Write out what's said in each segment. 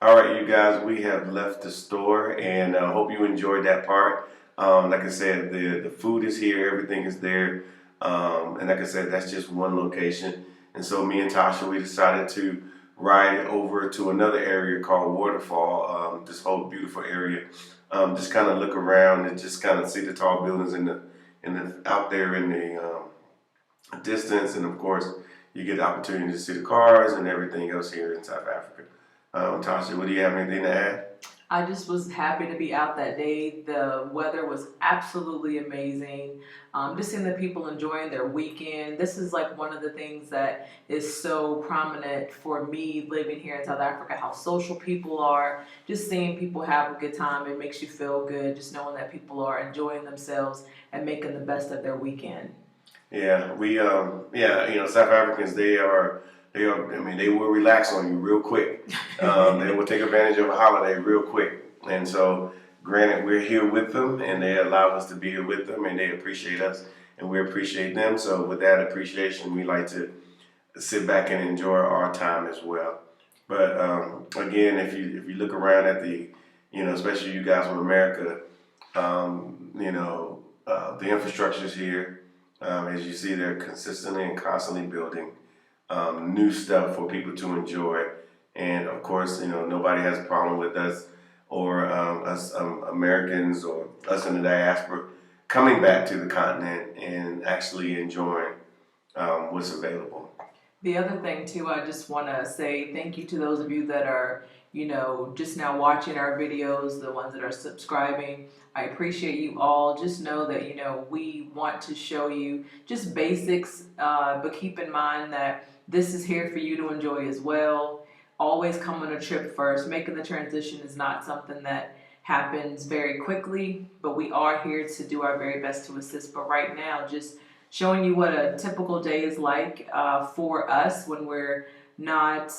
All right, you guys, we have left the store, and I hope you enjoyed that part. Like I said, the food is here, everything is there, and like I said, that's just one location. And so me and Tasha, we decided to ride over to another area called Waterfall. This whole beautiful area. Just kind of look around and just kind of see the tall buildings in the out there in the distance, and of course, you get the opportunity to see the cars and everything else here in South Africa. Tasha, what do you have anything to add? I just was happy to be out that day. The weather was absolutely amazing. Just seeing the people enjoying their weekend. This is like one of the things that is so prominent for me living here in South Africa, how social people are. Just seeing people have a good time, it makes you feel good. Just knowing that people are enjoying themselves and making the best of their weekend. Yeah, South Africans, I mean, they will relax on you real quick. They will take advantage of a holiday real quick. And so, granted, we're here with them, and they allow us to be here with them, and they appreciate us, and we appreciate them. So, with that appreciation, we like to sit back and enjoy our time as well. But again, if you look around at especially you guys from America, the infrastructure is here. As you see, they're consistently and constantly building new stuff for people to enjoy. And of course, nobody has a problem with us or us Americans or us in the diaspora coming back to the continent and actually enjoying what's available. The other thing too, I just want to say thank you to those of you that are, just now watching our videos, the ones that are subscribing. I appreciate you all. Just know that, we want to show you just basics, but keep in mind that this is here for you to enjoy as well. Always come on a trip first. Making the transition is not something that happens very quickly, but we are here to do our very best to assist. But right now, just showing you what a typical day is like for us when we're not,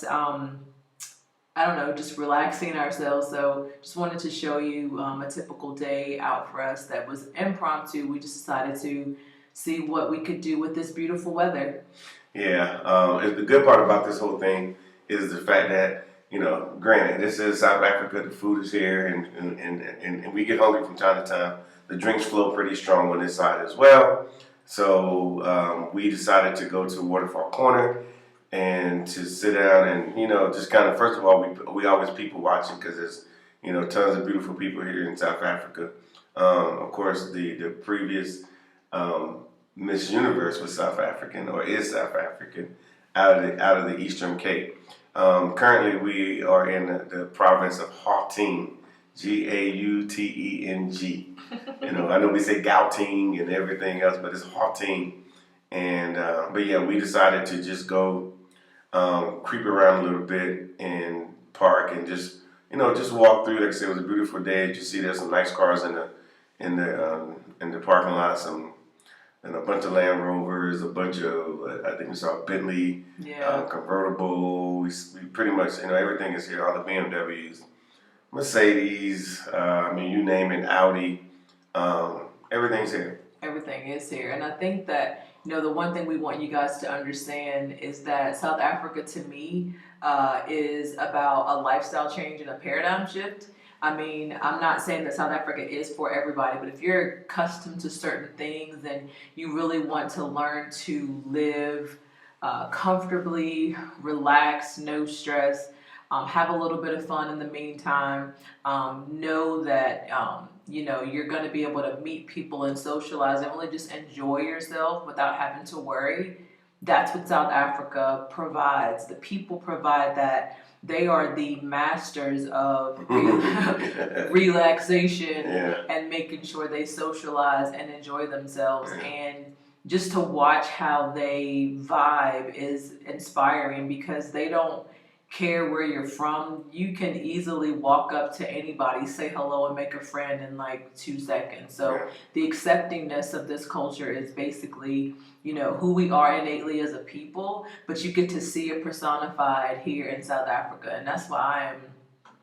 just relaxing ourselves. So just wanted to show you a typical day out for us that was impromptu. We just decided to see what we could do with this beautiful weather. Yeah, the good part about this whole thing is the fact that, granted, this is South Africa, the food is here, and we get hungry from time to time. The drinks flow pretty strong on this side as well. So we decided to go to Waterfall Corner and to sit down and, just kind of, first of all, we always people watching because there's, tons of beautiful people here in South Africa. Of course, the previous Miss Universe was South African or is South African out of the Eastern Cape. Currently, we are in the province of Gauteng, Gauteng. I know we say Gauteng and everything else, but it's Gauteng. And but yeah, we decided to just go creep around a little bit and park and just walk through. Like I said, it was a beautiful day. You see, there's some nice cars in the parking lot. And a bunch of Land Rovers, a bunch of, I think we saw a Bentley convertible. We pretty much, everything is here. All the BMWs, Mercedes, you name it, Audi, everything's here. Everything is here. And I think that, the one thing we want you guys to understand is that South Africa, to me, is about a lifestyle change and a paradigm shift. I'm not saying that South Africa is for everybody, but if you're accustomed to certain things and you really want to learn to live comfortably, relaxed, no stress, have a little bit of fun in the meantime, know that, you're going to be able to meet people and socialize and really just enjoy yourself without having to worry. That's what South Africa provides. The people provide that. They are the masters of relaxation and making sure they socialize and enjoy themselves. And just to watch how they vibe is inspiring because they don't care where you're from. You can easily walk up to anybody, say hello, and make a friend in like 2 seconds. So the acceptingness of this culture is basically, who we are innately as a people, but you get to see it personified here in South Africa. And that's why I am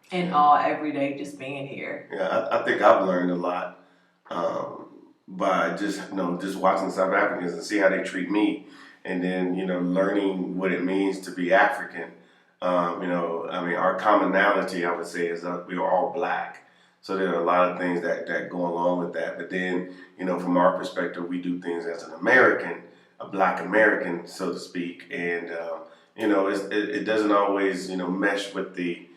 in awe every day just being here. Yeah, I think I've learned a lot by just watching South Africans and see how they treat me, and then learning what it means to be African. Our commonality, I would say, is that we are all black. So there are a lot of things that go along with that. But then, from our perspective, we do things as an American, a black American, so to speak. And, it doesn't always, mesh with the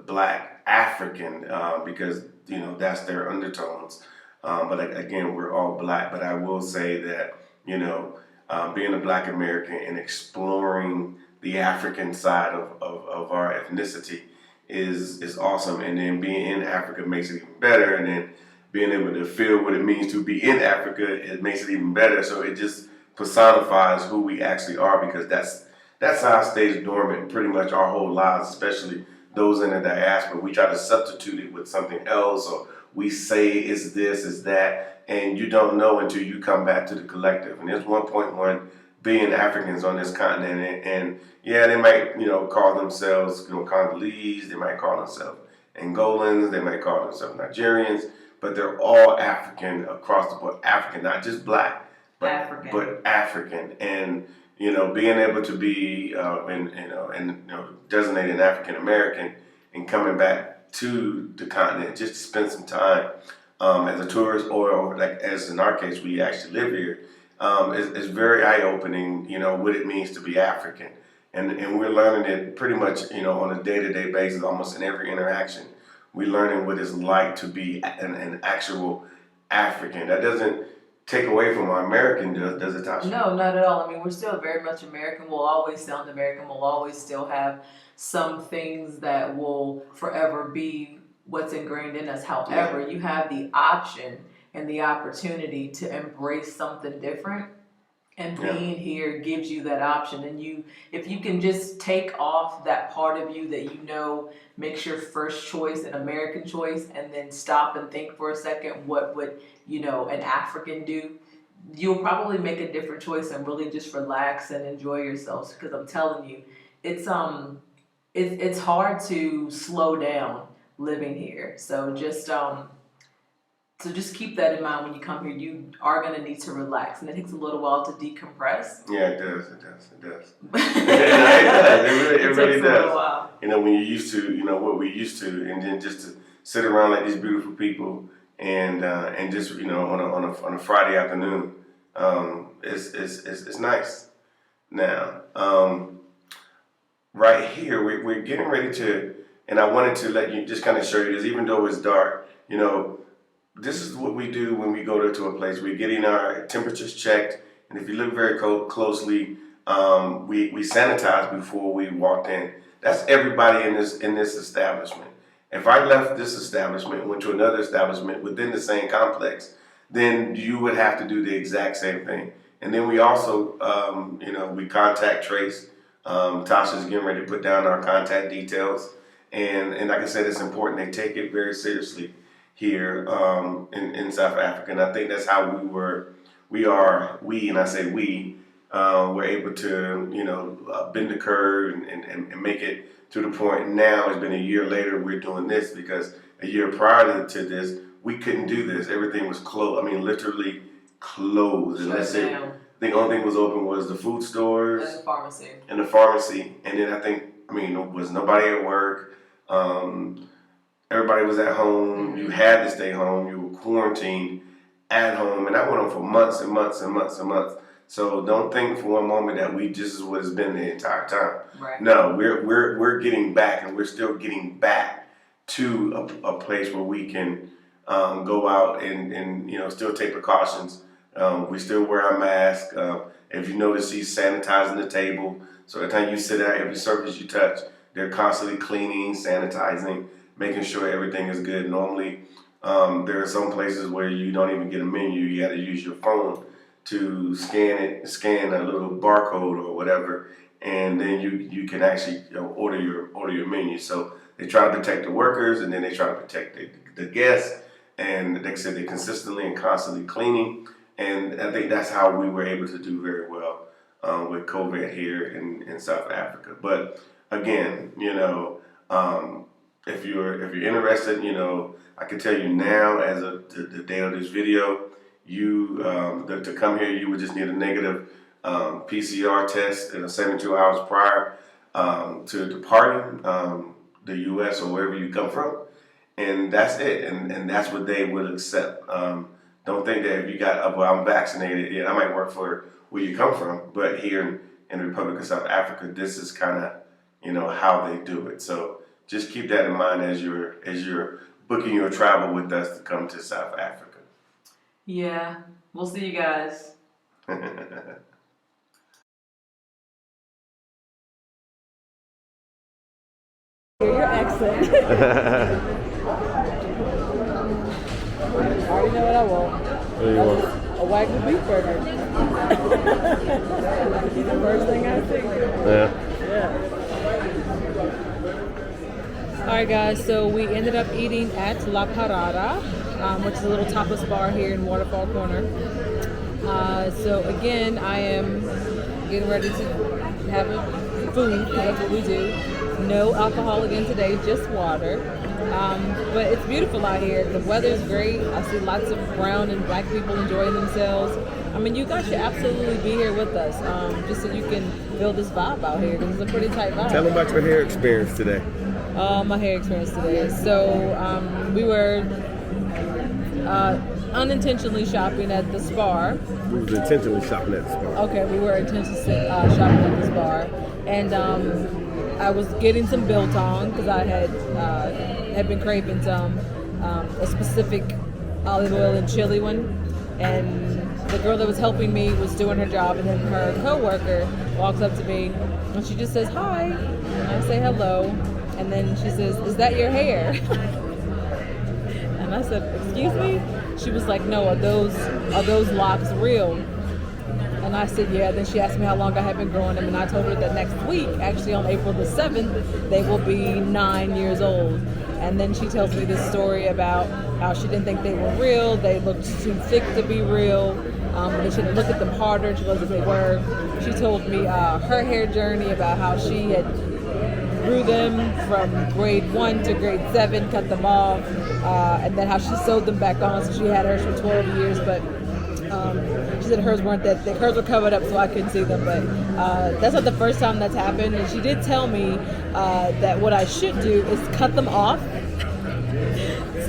black African because, that's their undertones. But again, we're all black. But I will say that, being a black American and exploring the African side of our ethnicity is awesome. And then being in Africa makes it even better. And then being able to feel what it means to be in Africa, it makes it even better. So it just personifies who we actually are, because that's how it stays dormant pretty much our whole lives, especially those in the diaspora. We try to substitute it with something else, or we say it's this, it's that, and you don't know until you come back to the collective. And there's 1.1 billion Africans on this continent, and yeah, they might, call themselves, Congolese, they might call themselves Angolans, they might call themselves Nigerians, but they're all African across the board. African, not just black, but African. And being able to be designated African American and coming back to the continent just to spend some time as a tourist, or like as in our case, we actually live here, is very eye opening. What it means to be African, and we're learning it pretty much on a day-to-day basis, almost in every interaction. We're learning what it's like to be an actual African. That doesn't take away from our American, does it, Tasha? No, not at all. I mean, we're still very much American. We'll always sound American. We'll always still have some things that will forever be what's ingrained in us. However, you have the option and the opportunity to embrace something different. And being here gives you that option. And if you can just take off that part of you that makes your first choice an American choice, and then stop and think for a second, what would an African do? You'll probably make a different choice and really just relax and enjoy yourselves. Because I'm telling you, it's hard to slow down living here. So just keep that in mind when you come here. You are going to need to relax, and it takes a little while to decompress. Yeah, it does. It does. It really does. A little while. When you're used to, what we're used to, and then just to sit around like these beautiful people, and just on a Friday afternoon, it's nice. Now, right here, we're getting ready to, and I wanted to let you just kind of show you this, even though it's dark. This is what we do when we go to a place. We're getting our temperatures checked, and if you look very closely, we sanitize before we walked in. That's everybody in this establishment. If I left this establishment and went to another establishment within the same complex, then you would have to do the exact same thing. And then we also, we contact trace. Tasha's getting ready to put down our contact details, and like I said, it's important. They take it very seriously here in South Africa, and I think that's how we're able to bend the curve and make it to the point now. It's been a year later, we're doing this, because a year prior to this, we couldn't do this. Everything was closed. I mean, literally closed. Shut down. The only thing was open was the food stores and the pharmacy. And then was nobody at work. Everybody was at home. Mm-hmm. You had to stay home. You were quarantined at home, and that went on for months and months and months and months. So don't think for one moment that this is what it's been the entire time. Right. No, we're getting back, and we're still getting back to a place where we can go out and still take precautions. We still wear our mask. If you notice, he's sanitizing the table. So every time you sit at every surface you touch, they're constantly cleaning, sanitizing, making sure everything is good. Normally, there are some places where you don't even get a menu. You got to use your phone to scan a little barcode or whatever, and then you can actually order your menu. So they try to protect the workers, and then they try to protect the guests. And like I said, they're consistently and constantly cleaning. And I think that's how we were able to do very well with COVID here in South Africa. But again, if you're interested, I can tell you now, as of the day of this video, to come here, you would just need a negative PCR test 72 hours prior. to party, the U.S. or wherever you come from, and that's it. And that's what they will accept. Don't think that if you got, well, I'm vaccinated, yeah, that might work for where you come from, but here in the Republic of South Africa, this is kind of, how they do it. So just keep that in mind as you're booking your travel with us to come to South Africa. Yeah, we'll see you guys. Your accent. I already know what I want. What do you want? A Wagyu beef burger. The first thing I think. Yeah. Alright guys, so we ended up eating at La Parada, which is a little tapas bar here in Waterfall Corner. So again, I am getting ready to have a food, because that's what we do. No alcohol again today, just water. But it's beautiful out here. The weather's great. I see lots of brown and black people enjoying themselves. I mean, you guys should absolutely be here with us, just so you can feel this vibe out here, because it's a pretty tight vibe. Tell them about your hair experience today. My hair experience today. So we were unintentionally shopping at the Spar. We was intentionally shopping at the Spar. Okay, we were intentionally shopping at the Spar, and I was getting some biltong because I had been craving some a specific olive oil and chili one, and the girl that was helping me was doing her job, and then her coworker walks up to me and she just says hi, and I say hello, and then she says, "Is that your hair?" And I said, "Excuse me?" She was like, "No, are those locks real?" And I said, "Yeah." Then she asked me how long I had been growing them, and I told her that next week, actually on April the 7th, they will be 9 years old. And then she tells me this story about how she didn't think they were real. They looked too thick to be real. They should have looked at them harder. She wasn't they were. She told me her hair journey, about how she had grew them from grade 1 to grade 7, cut them off, and then how she sewed them back on. So she had hers for 12 years, but she said hers weren't that thick. Hers were covered up so I couldn't see them, but that's not the first time that's happened. And she did tell me that what I should do is cut them off,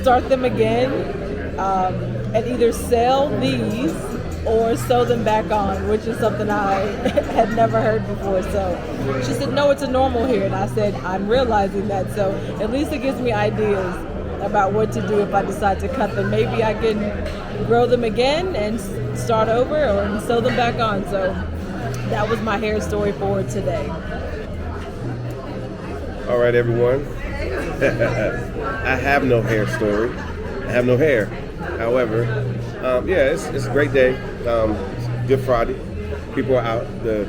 start them again, and either sell these or sew them back on, which is something I had never heard before. So she said, "No, it's a normal hair." And I said, "I'm realizing that, so at least it gives me ideas about what to do if I decide to cut them. Maybe I can grow them again and start over, or sew them back on." So that was my hair story for today. All right, everyone. I have no hair story. I have no hair. However, yeah, it's a great day. It's Good Friday. People are out. The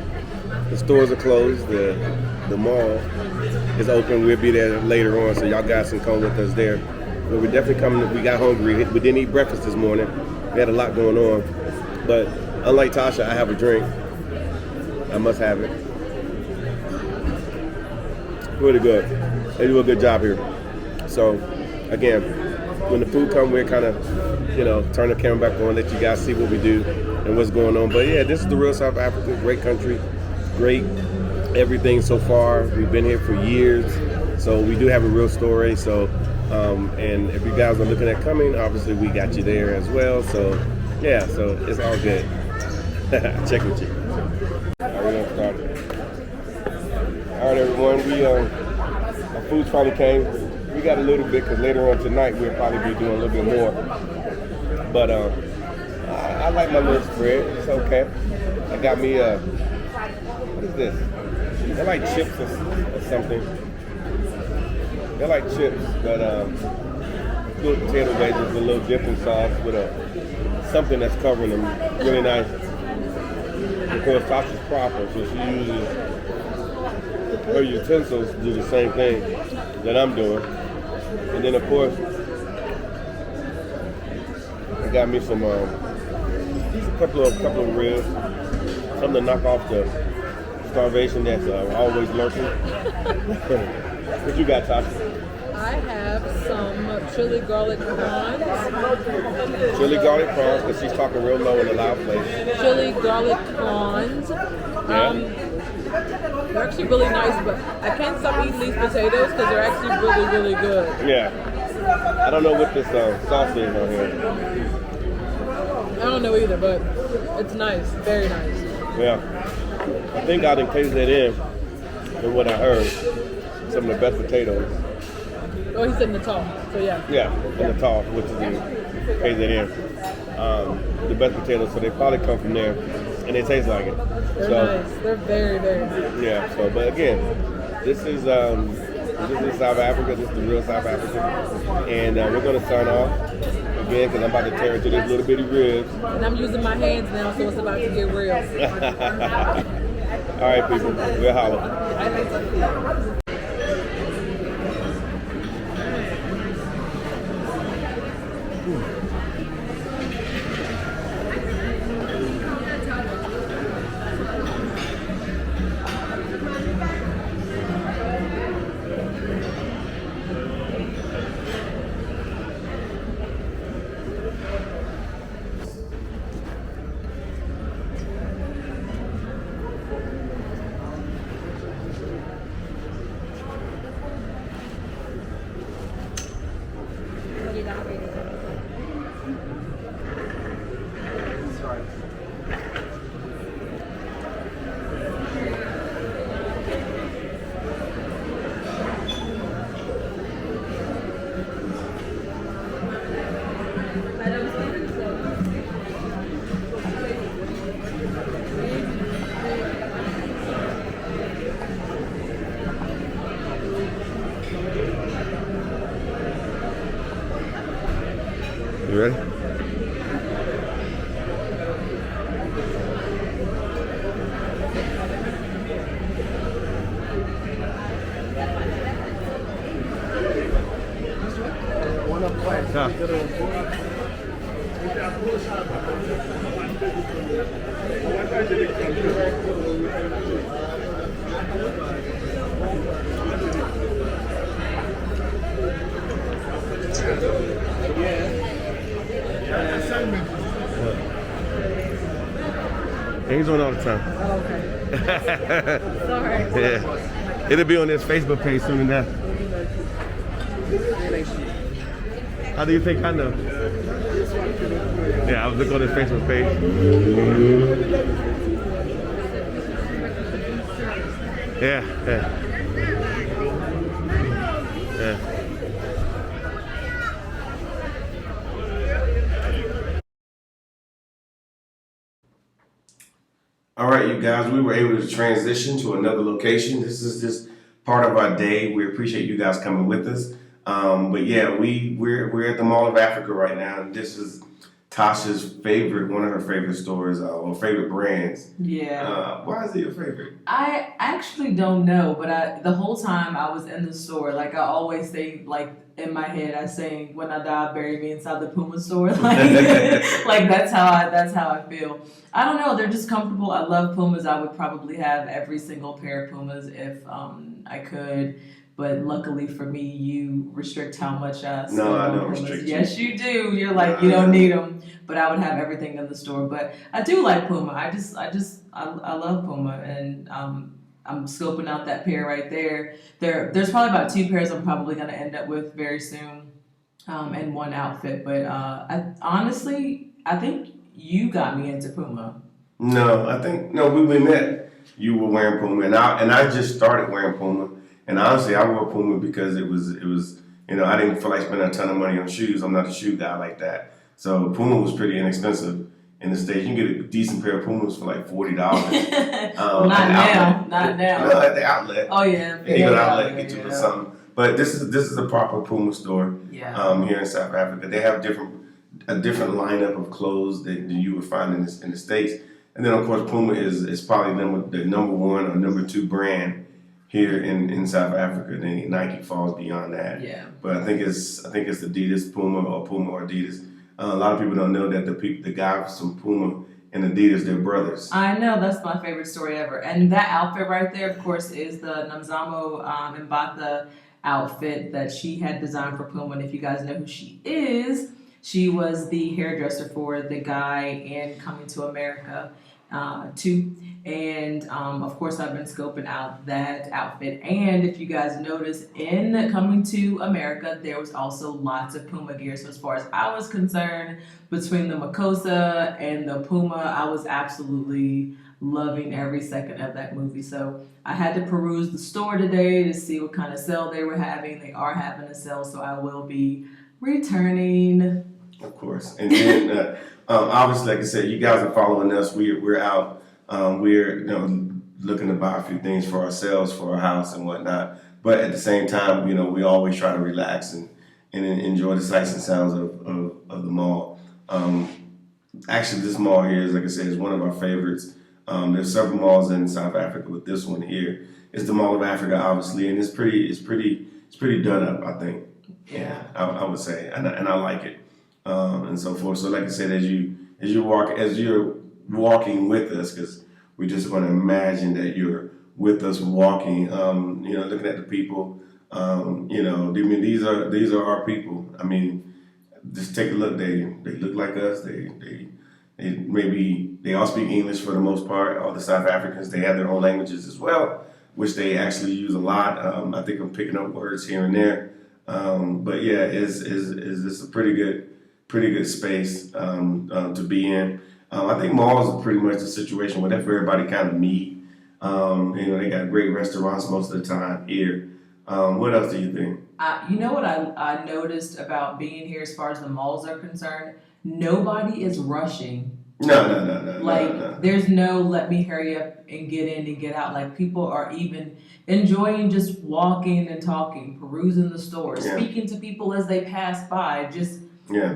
stores are closed. The mall is open. We'll be there later on, so y'all guys can come with us there. But we're definitely coming. We got hungry. We didn't eat breakfast this morning. We had a lot going on. But unlike Tasha, I have a drink. I must have it. Really good. They do a good job here. So, again, when the food comes, we're kind of, turn the camera back on, let you guys see what we do and what's going on. But yeah, this is the real South Africa. Great country. Great everything so far. We've been here for years. So we do have a real story. So, and if you guys are looking at coming, obviously we got you there as well. So, yeah, so it's all good. Check with you. All right, we're going to start it. All right, everyone. Our food finally came. We got a little bit because later on tonight we'll probably be doing a little bit more. But I like my little spread. It's okay. I got me what is this? They're like chips or something. They're like chips, but little potato wedges, a little dipping sauce with something that's covering them. Really nice. Of course, Tasha's proper, so she uses her utensils to do the same thing that I'm doing. And then, of course, I got me some a couple of ribs, something to knock off the starvation that's always lurking. What you got, Tasha? I have some chili garlic prawns. Chili garlic prawns, because she's talking real low in a loud place. Chili garlic prawns. They're actually really nice, but I can't stop eating these potatoes because they're actually really, really good. Yeah. I don't know what this sauce is on here. I don't know either, but it's nice. Very nice. Yeah. I think out in KZN, from what I heard, some of the best potatoes. Oh, he said in the top. So yeah. Yeah, in the top, which is in KZN. The best potatoes, so they probably come from there, and they taste like it. They're nice. They're very, very nice. Yeah. So, but again, this is South Africa. This is the real South Africa, and we're gonna sign off again because I'm about to tear into this little bitty ribs. And I'm using my hands now, so it's about to get real. All right, people, we'll holler. You ready? He's on all the time. Oh, okay. Sorry. Yeah. It'll be on his Facebook page soon enough. How do you think I know? Yeah, I was looking on his Facebook page. Yeah, yeah. Yeah. All right, you guys, we were able to transition to another location. This is just part of our day. We appreciate you guys coming with us. But yeah, we're at the Mall of Africa right now, and this is Tasha's favorite, one of her favorite stores or favorite brands. Yeah. Why is it your favorite? I actually don't know, but the whole time I was in the store, like I always say, like in my head, I sing "When I Die, Bury Me Inside the Puma Store." Like that's how I feel. I don't know. They're just comfortable. I love Pumas. I would probably have every single pair of Pumas if I could. But luckily for me, you restrict how much I spend on don't Pumas. restrict you. Yes, you do. You're like, you don't need them. But I would have everything in the store. But I do like Puma. I love Puma, and I'm scoping out that pair right there. There's probably about 2 pairs I'm probably gonna end up with very soon, in one outfit. But I think you got me into Puma. No, we met. You were wearing Puma, and I just started wearing Puma. And honestly, I wore Puma because it was I didn't feel like spending a ton of money on shoes. I'm not a shoe guy like that. So Puma was pretty inexpensive in the States. You can get a decent pair of Pumas for like $40. Not now. No, at the outlet. Oh yeah. You go to the outlet, get you something. But this is a proper Puma store. Yeah. Here in South Africa, they have a different lineup of clothes that you would find in the States. And then of course Puma is probably the number 1 or number 2 brand here in South Africa. Then Nike falls beyond that. Yeah. But I think it's Adidas, Puma or Adidas. A lot of people don't know that the guys from Puma and Adidas, they're brothers. I know, that's my favorite story ever. And that outfit right there, of course, is the Namzamo Mbatha outfit that she had designed for Puma. And if you guys know who she is, she was the hairdresser for the guy in Coming to America 2. And of course, I've been scoping out that outfit. And if you guys notice, in Coming to America, there was also lots of Puma gear. So as far as I was concerned, between the Makosa and the Puma, I was absolutely loving every second of that movie. So I had to peruse the store today to see what kind of sale they were having. They are having a sale, so I will be returning. Of course. And then obviously, like I said, you guys are following us. We're out. We're looking to buy a few things for ourselves, for our house and whatnot. But at the same time, we always try to relax and enjoy the sights and sounds of the mall. Actually, this mall here is, like I said, is one of our favorites. There's several malls in South Africa, but this one here is the Mall of Africa, obviously, and it's pretty done up, I think. Yeah, I would say, and I like it, and so forth. So, like I said, as you're walking with us, because we just want to imagine that you're with us walking. Looking at the people. These are our people. I mean, just take a look. They look like us. They all speak English for the most part. All the South Africans, they have their own languages as well, which they actually use a lot. I think I'm picking up words here and there. But yeah, it's a pretty good space to be in. I think malls are pretty much the situation where that's where everybody kind of meet. They got great restaurants most of the time here. What else do you think? You know what I noticed about being here as far as the malls are concerned? Nobody is rushing. No. There's no let me hurry up and get in and get out. Like, people are even enjoying just walking and talking, perusing the store, speaking to people as they pass by, just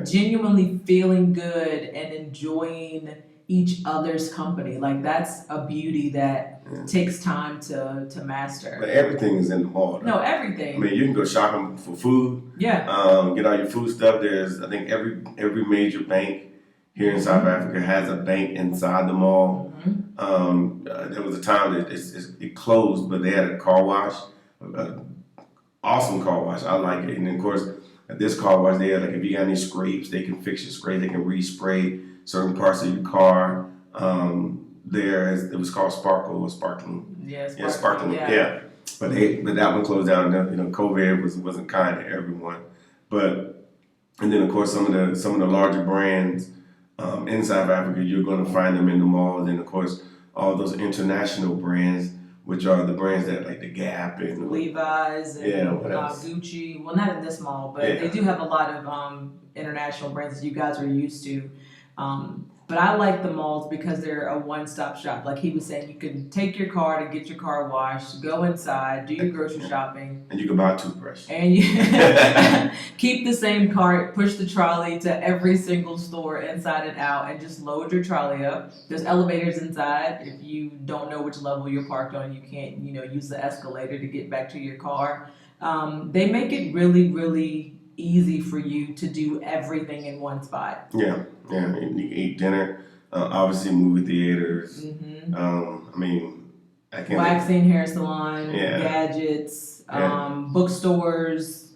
genuinely feeling good and enjoying each other's company. Like, that's a beauty that takes time to master. But everything is in the mall. No, everything. I mean, you can go shopping for food. Yeah. Get all your food stuff. There's, I think, every major bank here in South Africa has a bank inside the mall. There was a time that it closed, but they had a car wash, awesome car wash. I like it. And of course, at this car wash, they had, like, if you got any scrapes, they can fix your scrape. They can respray certain parts of your car. It was called Sparkle or Sparkling. Yeah, Sparkling. Yeah. But that one closed down. COVID wasn't kind to everyone. And then of course some of the larger brands in South Africa, you're going to find them in the malls. And of course, all those international brands, which are the brands that, like, the Gap and Levi's and Gucci. Well, not in this mall, but they do have a lot of international brands that you guys are used to. But I like the malls because they're a one-stop shop. Like he was saying, you can take your car to get your car washed, go inside, do your grocery shopping. And you can buy a toothbrush. And you keep the same cart, push the trolley to every single store inside and out, and just load your trolley up. There's elevators inside. If you don't know which level you're parked on, you can't, use the escalator to get back to your car. They make it really, really easy for you to do everything in one spot. Yeah. You can eat dinner, obviously movie theaters. Waxing, hair salon, gadgets, bookstores.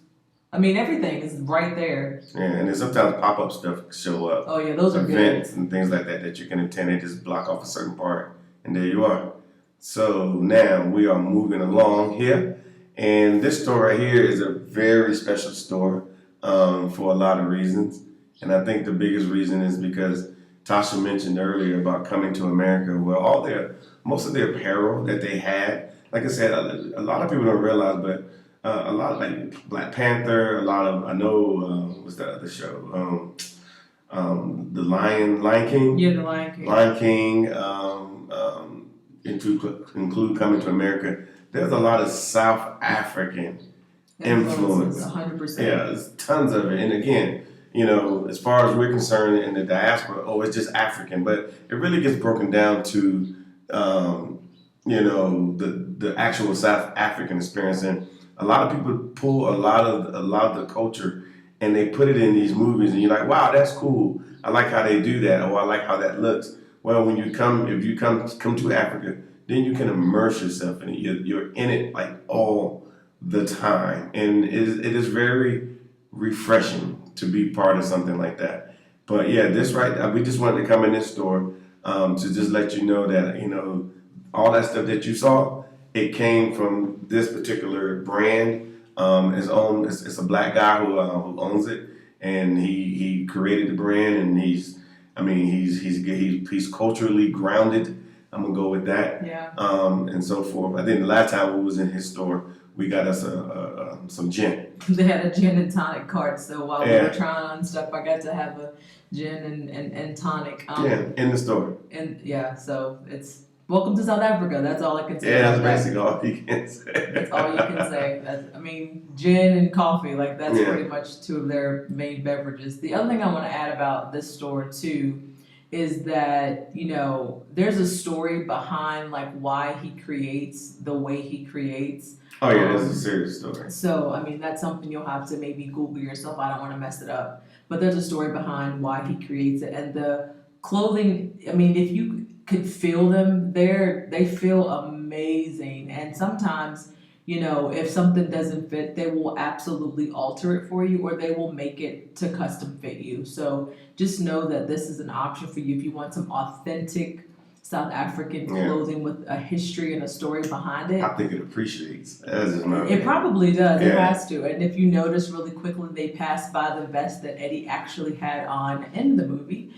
I mean, everything is right there. Yeah, and then sometimes pop-up stuff show up. Oh yeah, those are events good. And things like that you can attend. They just block off a certain part, and there you are. So now we are moving along here, and this store right here is a very special store for a lot of reasons. And I think the biggest reason is because Tasha mentioned earlier about Coming to America. Well, most of their apparel that they had, like I said, a lot of people don't realize, but a lot of, like, Black Panther, what's that other show? The Lion King. Yeah, the Lion King. Lion King, include Coming to America. There's a lot of South African influence. 100%. Yeah, there's tons of it. And again, as far as we're concerned in the diaspora, it's just African. But it really gets broken down to, the actual South African experience. And a lot of people pull a lot of the culture and they put it in these movies. And you're like, wow, that's cool. I like how they do that. Or I like how that looks. Well, if you come to Africa, then you can immerse yourself in it. You're in it, like, all the time, and it is very refreshing to be part of something like that. But yeah, we just wanted to come in this store to just let you know that all that stuff that you saw, it came from this particular brand. It's a black guy who owns it, and he created the brand, and he's culturally grounded. I'm gonna go with that. Yeah. And so forth. I think the last time we was in his store, we got us some gin. They had a gin and tonic cart, so while we Yeah. were trying on stuff, I got to have a gin and tonic. In the store. And yeah, so it's welcome to South Africa. That's all I can say. Yeah, about that's that. basically all you can say. That's all you can say. Gin and coffee, like that's Yeah. pretty much two of their main beverages. The other thing I want to add about this store too is that, there's a story behind like why he creates the way he creates. Oh yeah, that's a serious story. So, that's something you'll have to maybe Google yourself. I don't want to mess it up. But there's a story behind why he creates it. And the clothing, if you could feel them, they feel amazing. And sometimes, if something doesn't fit, they will absolutely alter it for you, or they will make it to custom fit you. So just know that this is an option for you if you want some authentic South African clothing with a history and a story behind it. I think it appreciates. That's just my It opinion. probably does. It Yeah. has to. And if you notice really quickly, they passed by the vest that Eddie actually had on in the movie.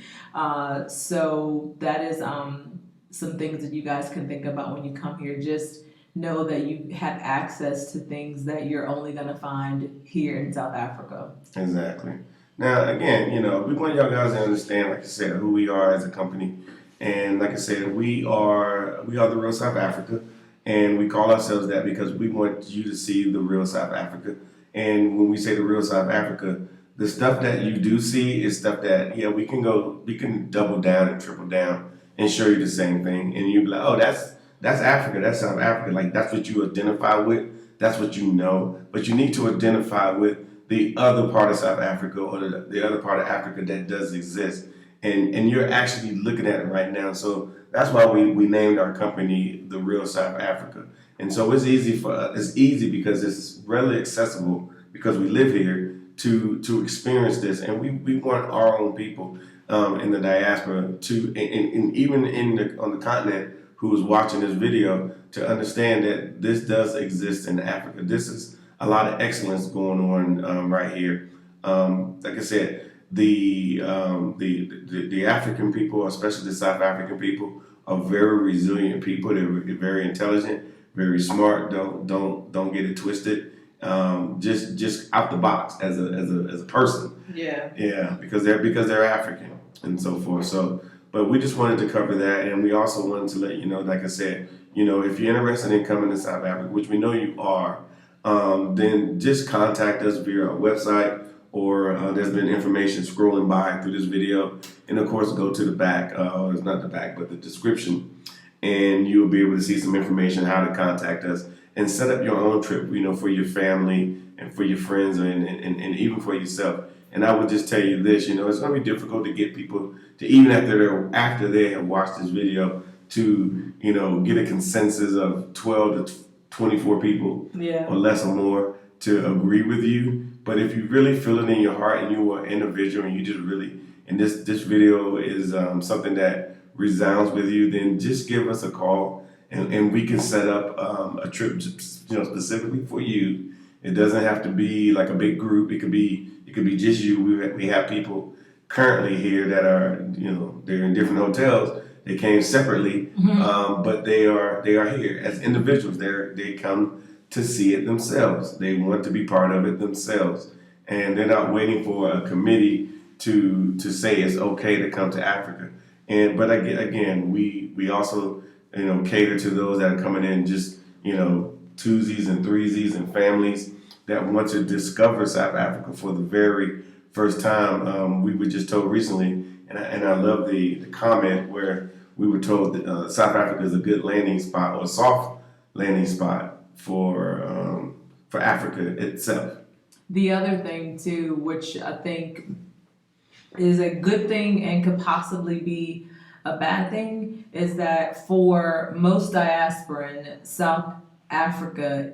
So that is some things that you guys can think about when you come here. Just know that you have access to things that you're only going to find here in South Africa. Exactly. Now, again, we want y'all guys to understand, like I said, who we are as a company. And like I said, we are the real South Africa, and we call ourselves that because we want you to see the real South Africa. And when we say the real South Africa, the stuff that you do see is stuff that we can double down and triple down and show you the same thing, and you'll be like, oh, that's Africa, that's South Africa. Like that's what you identify with, that's what you know. But you need to identify with the other part of South Africa, or the other part of Africa that does exist. And you're actually looking at it right now. So that's why we named our company The Real South Africa. And so it's easy for us. It's easy because it's readily accessible because we live here to experience this. And we want our own people in the diaspora and even on the continent who is watching this video to understand that this does exist in Africa. This is a lot of excellence going on right here. Like I said, the African people, especially the South African people, are very resilient people. They're very intelligent, very smart. Don't get it twisted. Just out the box as a person. Yeah. Yeah, because they're African and so forth. So, but we just wanted to cover that, and we also wanted to let you know, like I said, if you're interested in coming to South Africa, which we know you are, then just contact us via our website. Or there's been information scrolling by through this video. And of course, go to the back, or it's not the back, but the description. And you'll be able to see some information how to contact us and set up your own trip, for your family and for your friends and even for yourself. And I would just tell you this, it's going to be difficult to get people to, even after they have watched this video, to, get a consensus of 12 to 24 people or less or more to agree with you. But if you really feel it in your heart and you are an individual and you just really, and this video is something that resounds with you, then just give us a call and we can set up a trip, specifically for you. It doesn't have to be like a big group. It could be just you. We have people currently here that are, they're in different hotels. They came separately, but they are here as individuals. They come to see it themselves. They want to be part of it themselves. And they're not waiting for a committee to say it's okay to come to Africa. But again, we also, cater to those that are coming in just, twosies and threesies and families that want to discover South Africa for the very first time. We were just told recently, and I love the comment where we were told that South Africa is a good landing spot, or soft landing spot for Africa itself. The other thing too, which I think is a good thing and could possibly be a bad thing, is that for most diasporan, South Africa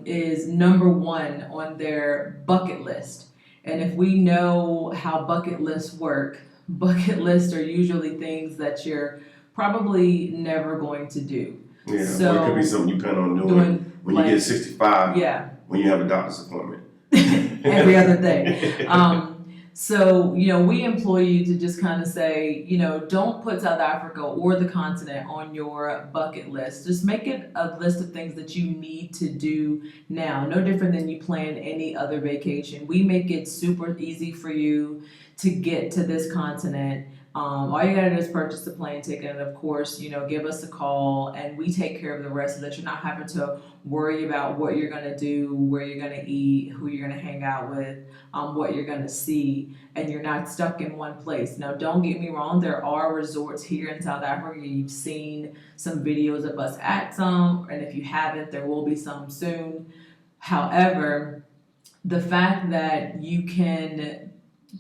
is number one on their bucket list. And if we know how bucket lists work, bucket lists are usually things that you're probably never going to do. Yeah, So, or it could be something you plan on doing when you get 65, yeah, when you have a doctor's appointment. every other day. So, we employ you to just kind of say, don't put South Africa or the continent on your bucket list. Just make it a list of things that you need to do now. No different than you plan any other vacation. We make it super easy for you to get to this continent. All you gotta do is purchase the plane ticket, and of course, give us a call, and we take care of the rest so that you're not having to worry about what you're gonna do, where you're gonna eat, who you're gonna hang out with, what you're gonna see, and you're not stuck in one place. Now, don't get me wrong, there are resorts here in South Africa. You've seen some videos of us at some, and if you haven't, there will be some soon. However, the fact that you can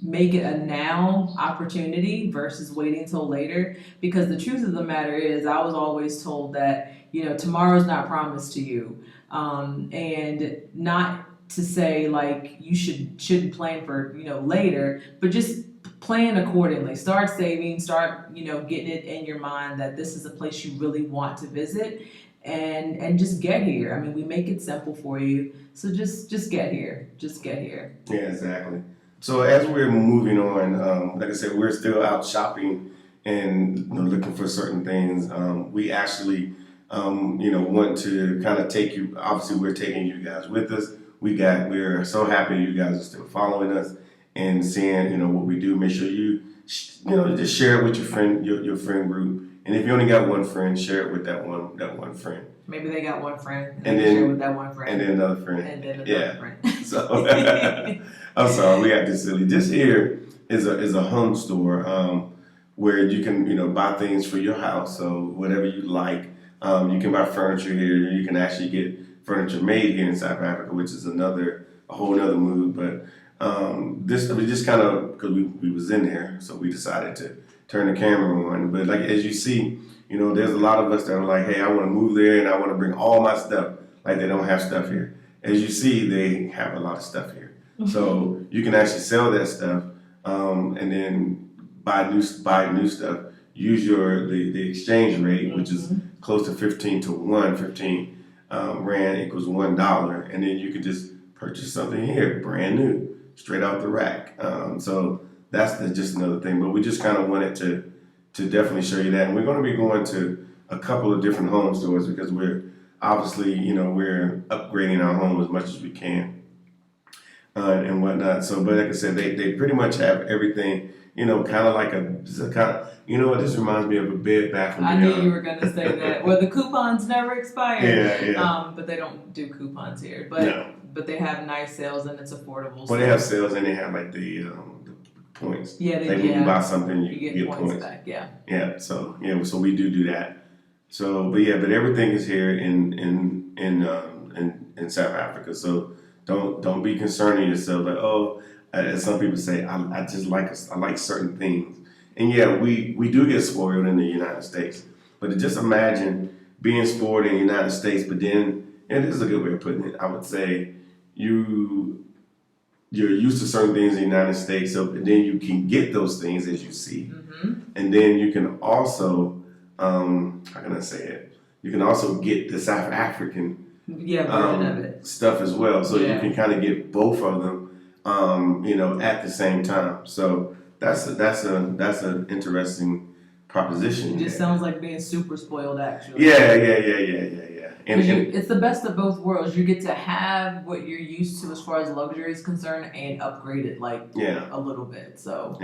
make it a now opportunity versus waiting till later, because the truth of the matter is, I was always told that tomorrow's not promised to you, and not to say like you shouldn't plan for later, but just plan accordingly. Start saving, start getting it in your mind that this is a place you really want to visit, and just get here. I mean, we make it simple for you, so just get here. Yeah, exactly. So as we're moving on, like I said, we're still out shopping and looking for certain things. We actually, want to kind of take you. Obviously, we're taking you guys with us. We're so happy you guys are still following us and seeing what we do. Make sure you just share it with your friend group. And if you only got one friend, share it with that one friend. Maybe they got one friend, and then then share with that one friend, and then another friend, and then another friend. So I'm sorry, we got this silly. This here is a home store where you can buy things for your house. So whatever you like, you can buy furniture here. You can actually get furniture made here in South Africa, which is a whole other mood. But this we just kind of, because we was in there, so we decided to turn the camera on. But like as you see, there's a lot of us that are like, hey, I want to move there and I want to bring all my stuff. Like they don't have stuff here. As you see, they have a lot of stuff here. So you can actually sell that stuff, and then buy new stuff. Use the exchange rate, which is close to 15 to 1. 15 rand equals $1, and then you can just purchase something here, brand new, straight out the rack. So that's just another thing. But we just kind of wanted to definitely show you that, and we're going to be going to a couple of different home stores because we're obviously we're upgrading our home as much as we can. And whatnot. So, but like I said, they pretty much have everything, kind of like this reminds me of a Bed Bath & Beyond. I knew you were going to say that. Well, the coupons never expire. Yeah. But they don't do coupons here. But they have nice sales and it's affordable. Well, they have sales and they have like the points. Yeah, when you buy something, you get points back. Yeah. Yeah. So so we do that. So, but everything is here in South Africa. So. Don't be concerning yourself like, as some people say, I like certain things. And we do get spoiled in the United States. But just imagine being spoiled in the United States, but then, and this is a good way of putting it, I would say you're used to certain things in the United States, so then you can get those things as you see. And then you can also, how can I say it? You can also get the South African version of it. Stuff as well, so you can kind of get both of them, at the same time. So that's an interesting proposition. It just sounds like being super spoiled, actually. Yeah. And it's the best of both worlds. You get to have what you're used to as far as luxury is concerned, and upgrade it a little bit. So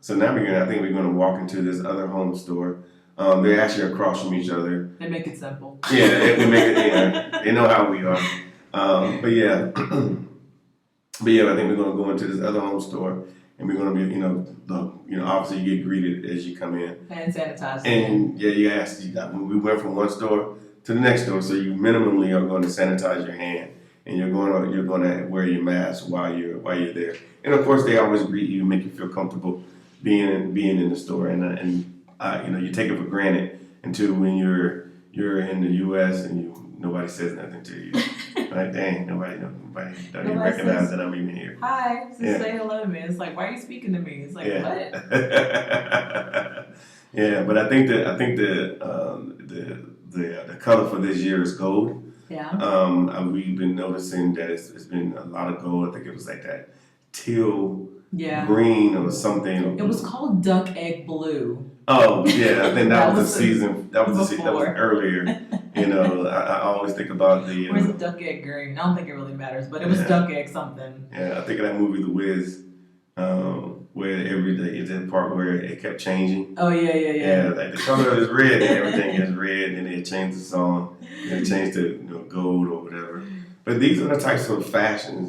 So now I think we're going to walk into this other home store. They're actually across from each other. They make it simple. Yeah, they make it. Yeah, they know how we are. But I think we're going to go into this other home store, and we're going to be, obviously you get greeted as you come in. Hand sanitizer. And we went from one store to the next store, so you minimally are going to sanitize your hand, and you're going to wear your mask while you're there. And of course, they always greet you, make you feel comfortable being in the store, and you take it for granted until when you're you're in the U.S. and nobody says nothing to you. Like, dang, nobody don't even recognize that I'm even here. Hi, just say hello to me. It's like, why are you speaking to me? It's like, what? Yeah, but I think the color for this year is gold. Yeah. We've been noticing that it's been a lot of gold. I think it was like that teal green or something. It was called duck egg blue. Oh yeah, I think that was the season. That was before. Earlier. You know, I always think about the. Where's the duck egg green? I don't think it really matters, but it was duck egg something. Yeah, I think of that movie The Wiz, where every day is that part where it kept changing. Oh yeah. Yeah, like the color is red and everything is red, and then they change the song, and they change to gold or whatever. But these are the types of fashions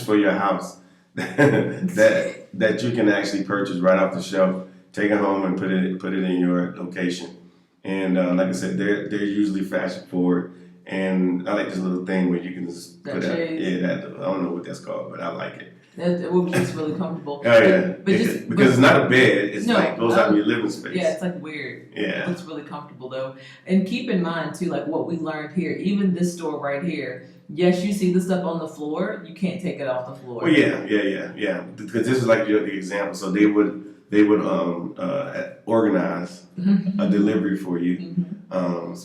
for your house that you can actually purchase right off the shelf, take it home and put it in your location. And like I said, they're usually fashion forward. And I like this little thing where you can just put that. Yeah, I don't know what that's called, but I like it. It will be just really comfortable. Oh yeah, because it's not a bed. It's like goes out in your living space. Yeah, it's like weird. Yeah, it looks really comfortable though. And keep in mind too, like what we learned here. Even this store right here. Yes, you see the stuff on the floor. You can't take it off the floor. Well, yeah. Because this is like the example. So they would organize a delivery for you.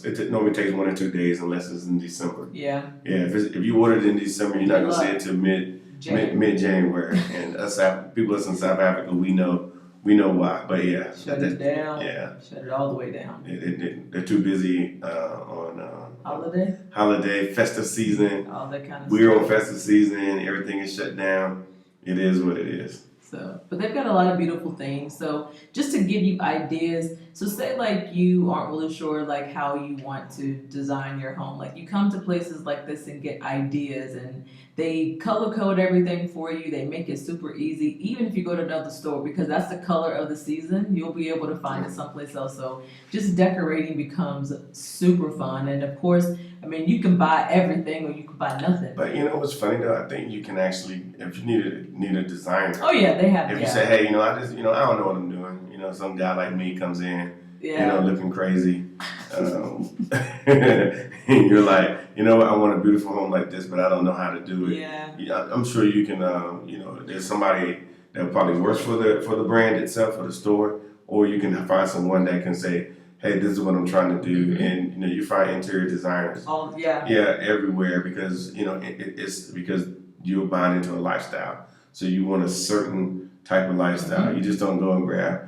It normally takes 1 or 2 days unless it's in December. Yeah. Yeah. If you ordered in December, you're not gonna see it till mid-January. And us people that's in South Africa, we know why. But yeah, shut it down. Yeah, shut it all the way down. They're too busy on holiday, festive season. All that kind of We're stuff. on festive season. Everything is shut down. It is what it is. So, but they've got a lot of beautiful things. So just to give you ideas, so say like you aren't really sure like how you want to design your home. Like you come to places like this and get ideas and they color code everything for you. They make it super easy. Even if you go to another store, because that's the color of the season, you'll be able to find it someplace else. So just decorating becomes super fun. And of course, I mean, you can buy everything or you can buy nothing. But you know what's funny though? I think you can actually, if you need a designer. Oh yeah, they have. If you say, hey, I don't know what I'm doing. Some guy like me comes in, looking crazy, and you're like, I want a beautiful home like this, but I don't know how to do it. Yeah. I'm sure you can. There's somebody that probably works for the brand itself, for the store, or you can find someone that can say, hey, this is what I'm trying to do, and you find interior designers. Oh yeah, everywhere because it's because you're buying into a lifestyle, so you want a certain type of lifestyle. You just don't go and grab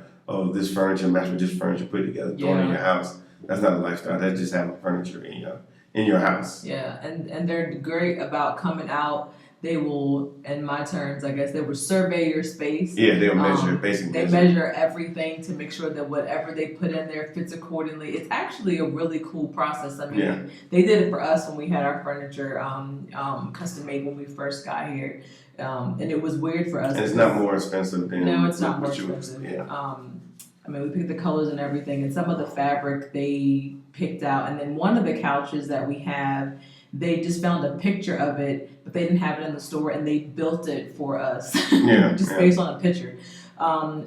this furniture match with this furniture, put it together, throw it in your house. That's not a lifestyle. That's just having furniture in your house. Yeah, and they're great about coming out. They will, in my terms, I guess, they will survey your space. Yeah, they'll measure, basically. They measure everything to make sure that whatever they put in there fits accordingly. It's actually a really cool process. I mean, they did it for us when we had our furniture custom made when we first got here. And it was weird for us. And it's not more expensive than... No, it's not more expensive. I mean, we picked the colors and everything, and some of the fabric they picked out. And then one of the couches that we have, they just found a picture of it, but they didn't have it in the store, and they built it for us, based on a picture.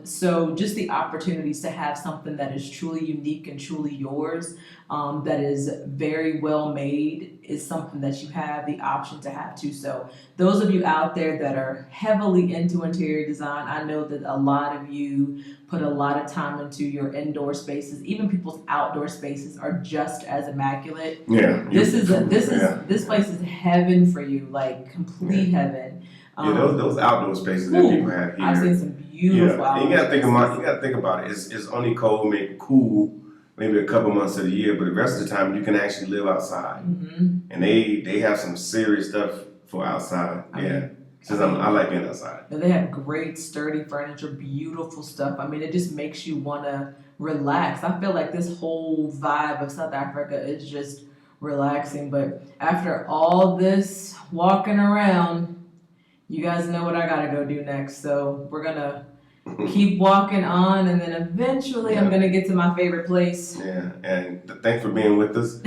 So just the opportunities to have something that is truly unique and truly yours, that is very well made, is something that you have the option to have too. So those of you out there that are heavily into interior design, I know that a lot of you put a lot of time into your indoor spaces. Even people's outdoor spaces are just as immaculate. This place is heaven for you, like complete heaven. Those outdoor spaces that people have here. I've seen some beautiful outdoor spaces. You gotta think about it. It's only cool maybe a couple months of the year, but the rest of the time you can actually live outside. And they have some serious stuff for outside. I like being outside. And they have great sturdy furniture, beautiful stuff. I mean, it just makes you want to relax. I feel like this whole vibe of South Africa is just relaxing. But after all this walking around, you guys know what I gotta go do next. So we're gonna keep walking on, and then eventually I'm gonna get to my favorite place. Yeah, and thanks for being with us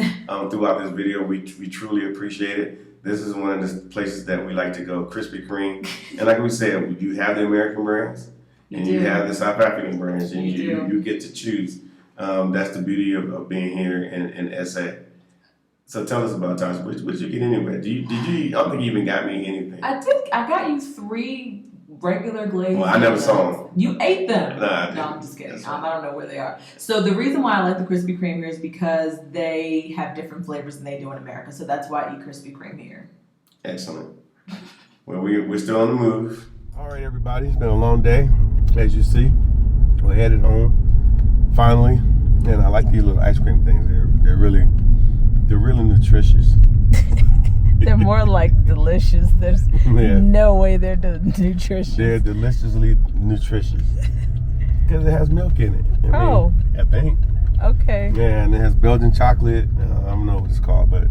throughout this video. We truly appreciate it. This is one of the places that we like to go, Krispy Kreme. And like we said, you have the American brands, and you have the South African brands, and you get to choose. That's the beauty of being here in SA. So tell us about Tasha. What you get anyway? Did you? I don't think you even got me anything. I got you 3 regular glazed. Well, I never saw them. You ate them. Nah, I didn't. No, I'm just kidding. That's right. I don't know where they are. So the reason why I like the Krispy Kreme here is because they have different flavors than they do in America. So that's why I eat Krispy Kreme here. Excellent. Well, we're still on the move. All right, everybody. It's been a long day, as you see. We're headed home finally, and I like these little ice cream things. They're really nutritious. They're more like delicious. There's no way they're nutritious. They're deliciously nutritious because it has milk in it. I think. Okay. Yeah, and it has Belgian chocolate. I don't know what it's called, but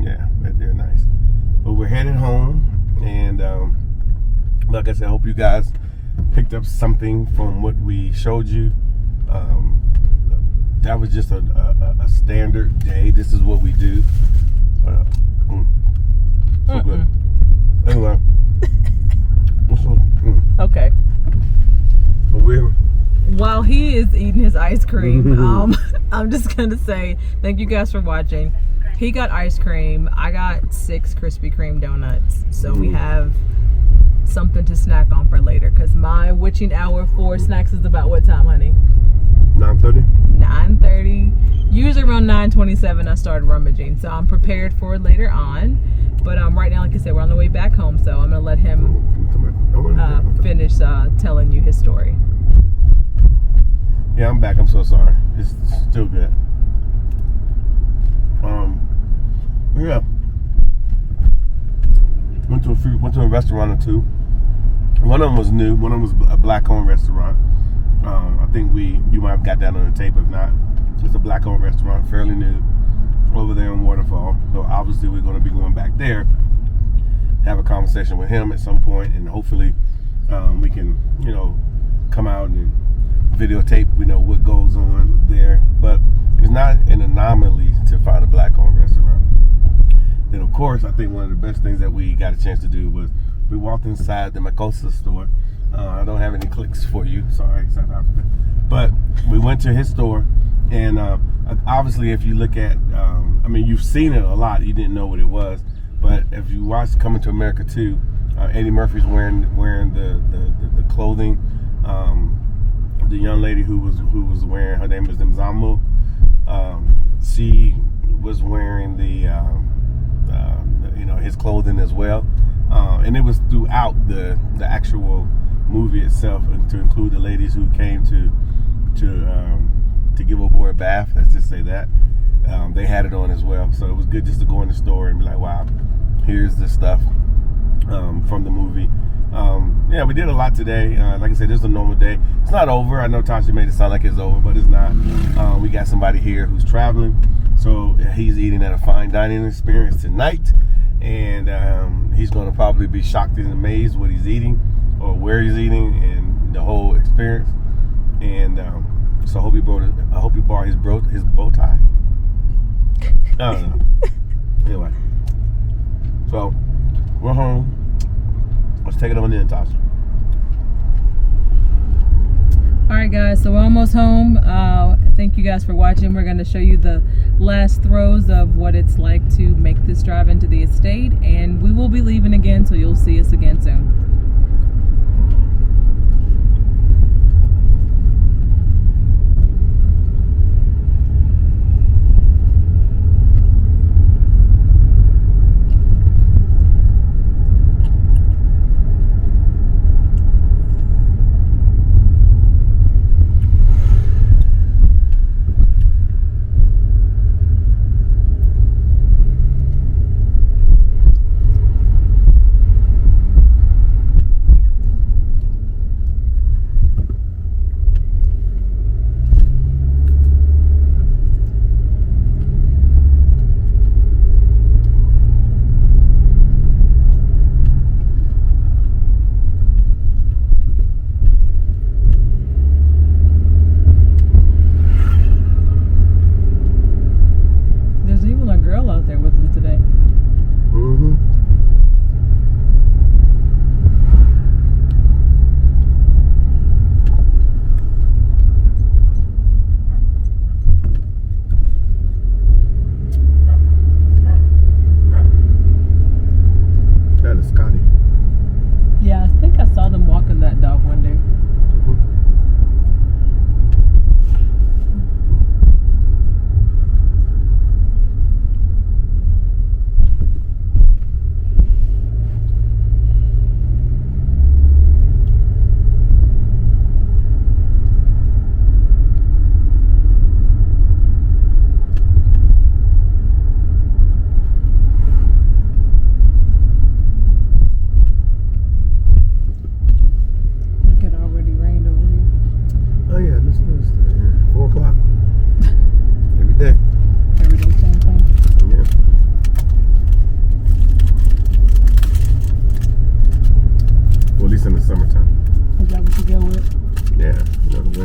yeah, they're nice. But we're headed home, and like I said, I hope you guys picked up something from what we showed you. That was just a standard day. This is what we do. So good. Anyway. Okay. While he is eating his ice cream, I'm just gonna say thank you guys for watching. He got ice cream. I got 6 Krispy Kreme donuts. So we have something to snack on for later. Because my witching hour for snacks is about what time, honey? 9:30. 9:30. Usually around 9:27 I started rummaging. So I'm prepared for later on. But right now, like I said, we're on the way back home. So I'm going to let him finish telling you his story. Yeah, I'm back. I'm so sorry. It's still good. Yeah. Went to a restaurant or two. One of them was new. One of them was a black-owned restaurant. I think you might have got that on the tape. If not, it's a black-owned restaurant, fairly new, over there in Waterfall. So obviously we're going to be going back there, have a conversation with him at some point, and hopefully we can, come out and videotape, what goes on there. But it's not an anomaly to find a black-owned restaurant. Then, of course, I think one of the best things that we got a chance to do was we walked inside the Makosa store. I don't have any clicks for you. Sorry, South Africa. But we went to his store, and obviously, if you look at, you've seen it a lot. You didn't know what it was. But if you watch Coming to America 2, Eddie Murphy's wearing the clothing. The young lady who was wearing, her name is Mzambo. She was wearing his clothing as well, and it was throughout the actual movie itself, and to include the ladies who came to give a boy a bath. Let's just say that they had it on as well. So it was good just to go in the store and be like, wow, here's the stuff from the movie. Yeah, we did a lot today. Like I said, this is a normal day. It's not over. I know Tasha made it sound like it's over, but it's not. We got somebody here who's traveling, so he's eating at a fine dining experience tonight, and he's going to probably be shocked and amazed what he's eating, or where he's eating, and the whole experience. And so I hope he brought his bow tie. I don't know. Anyway, so we're home. Let's take it on in, Tasha. Alright guys, so we're almost home. Thank you guys for watching. We're going to show you the last throes of what it's like to make this drive into the estate, and we will be leaving again, so you'll see us again soon.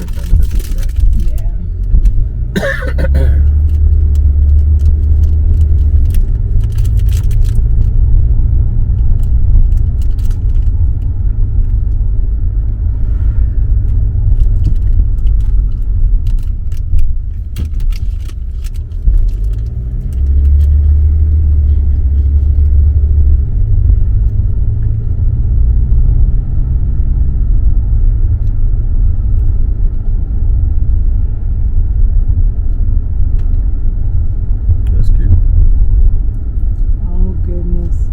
winter time it doesn't do that. Yeah. That's cute. Oh goodness.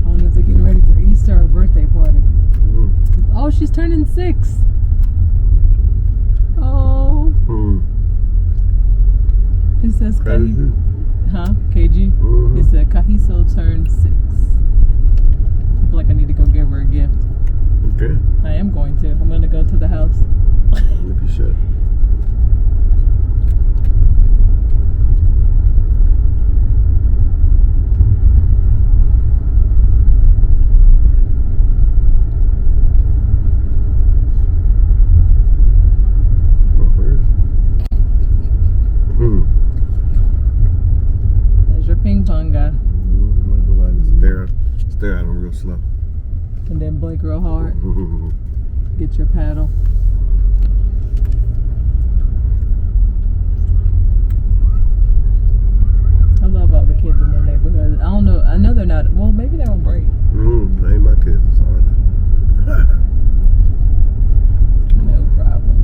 I don't know if they're getting ready for Easter or birthday party. Oh, she's turning 6. Oh, it says Crazy. KG. It said Kahiso turned 6. I feel like I need to go give her a gift. Okay. I am going to. I'm going to go to the house. Look at shit. There's your ping pong guy. Might go by and stare at him real slow. And then blink real hard. Get your paddle. I love all the kids in the neighborhood. I don't know. I know they're not. Well, maybe they're on break. They ain't my kids. That's all I know. No problem.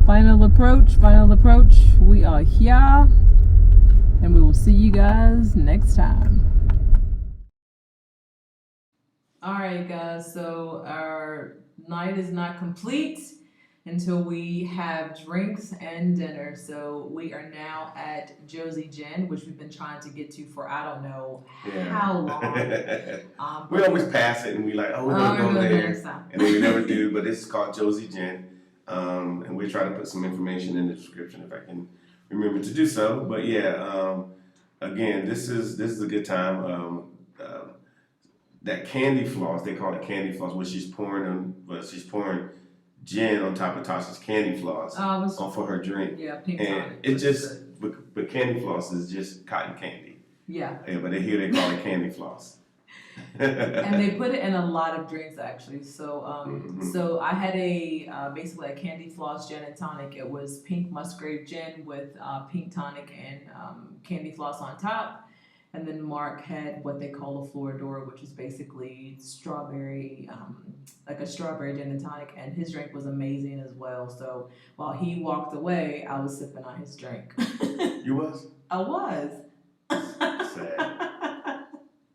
Final approach. We are here. And we will see you guys next time. All right, guys. So our night is not complete until we have drinks and dinner. So we are now at Josie Gin, which we've been trying to get to for I don't know how long. We always pass it and we like, oh, we're gonna go there, and then we never do. But this is called Josie Gin, and we try to put some information in the description if I can remember to do so. But yeah, again, this is a good time. That candy floss, they call it candy floss, where she's pouring gin on top of Tasha's candy floss for her drink. Yeah, pink And tonic. it just, but candy floss is just cotton candy. Yeah. But here they call it candy floss. And they put it in a lot of drinks actually. So so I had basically a candy floss gin and tonic. It was pink musgrave gin with pink tonic and candy floss on top. And then Mark had what they call a Floridor, which is basically strawberry, like a strawberry gin and tonic. And his drink was amazing as well. So while he walked away, I was sipping on his drink. You was? I was.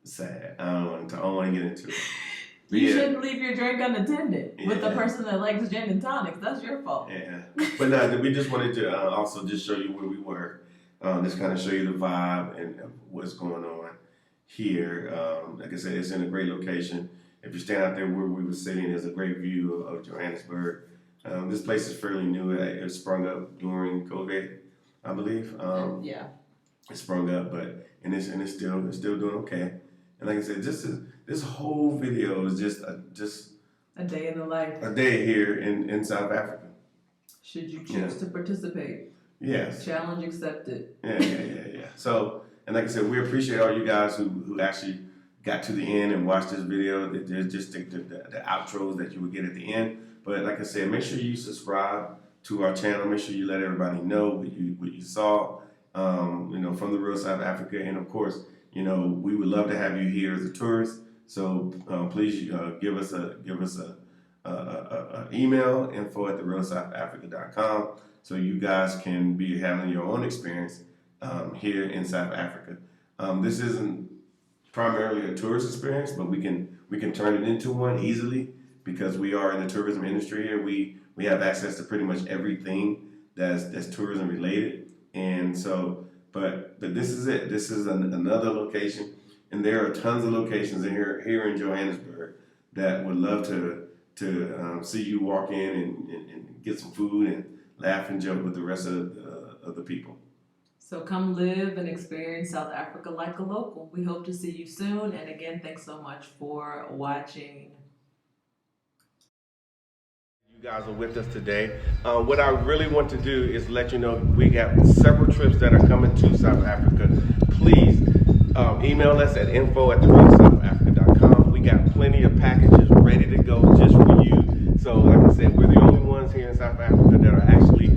Sad. I don't want to get into it. You shouldn't leave your drink unattended with the person that likes gin and tonics. That's your fault. Yeah. But no, we just wanted to also just show you where we were. Just kind of show you the vibe and what's going on here. Like I said, it's in a great location. If you stand out there where we were sitting, there's a great view of Johannesburg. This place is fairly new. It sprung up during COVID, I believe. Yeah. It sprung up, and it's still doing okay. And like I said, this whole video is just a day in the life. A day here in South Africa. Should you choose to participate? Yes. Challenge accepted. Yeah. So, and like I said, we appreciate all you guys who actually got to the end and watched this video. There's just the outros that you would get at the end. But like I said, make sure you subscribe to our channel. Make sure you let everybody know what you saw, from the real South Africa. And of course, we would love to have you here as a tourist. So please give us a email, info@therealsouthafrica.com. So you guys can be having your own experience here in South Africa. This isn't primarily a tourist experience, but we can turn it into one easily because we are in the tourism industry here. We have access to pretty much everything that's tourism related, and so but this is it. This is another location, and there are tons of locations here in Johannesburg that would love to see you walk in and get some food and laugh and joke with the rest of the people. So come live and experience South Africa like a local. We hope to see you soon. And again, thanks so much for watching. You guys are with us today. What I really want to do is let you know we have several trips that are coming to South Africa. Please email us at info@therealsouthafrica.com. We got plenty of packages ready to go just for you. So like I said, we're the only ones here in South Africa that are actually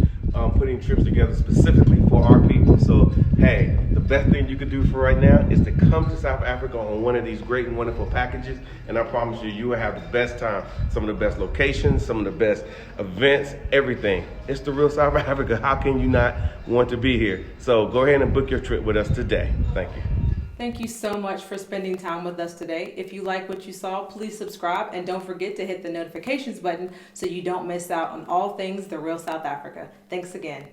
putting trips together specifically for our people. So hey, the best thing you could do for right now is to come to South Africa on one of these great and wonderful packages, and I promise you, you will have the best time. Some of the best locations, some of the best events, everything. It's the real South Africa. How can you not want to be here? So go ahead and book your trip with us today. Thank you. Thank you so much for spending time with us today. If you like what you saw, please subscribe and don't forget to hit the notifications button so you don't miss out on all things The Real South Africa. Thanks again.